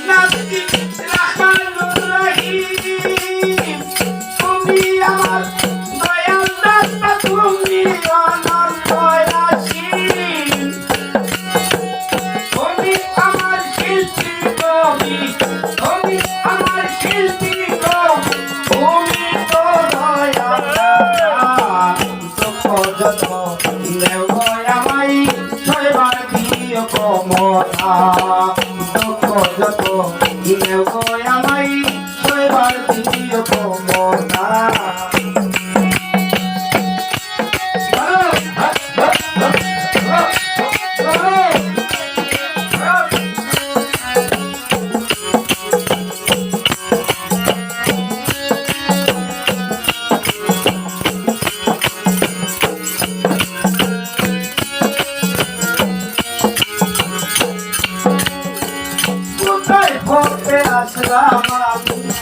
নাতি রাহমানুর রহিম তুমি আমার দয়াল দাতা তুমি অনন্ত আসীম তুমি আমার শিল্পী কবি তুমি আমার শিল্পী কবি তুমি তো দয়াল দুঃখ যত নেও আমায় ছয়বার দিও ক্ষমতা দুঃখ যত নেও আমায় ছয়বার দিও ক্ষমতা কোথায় করতে আসলাম আমি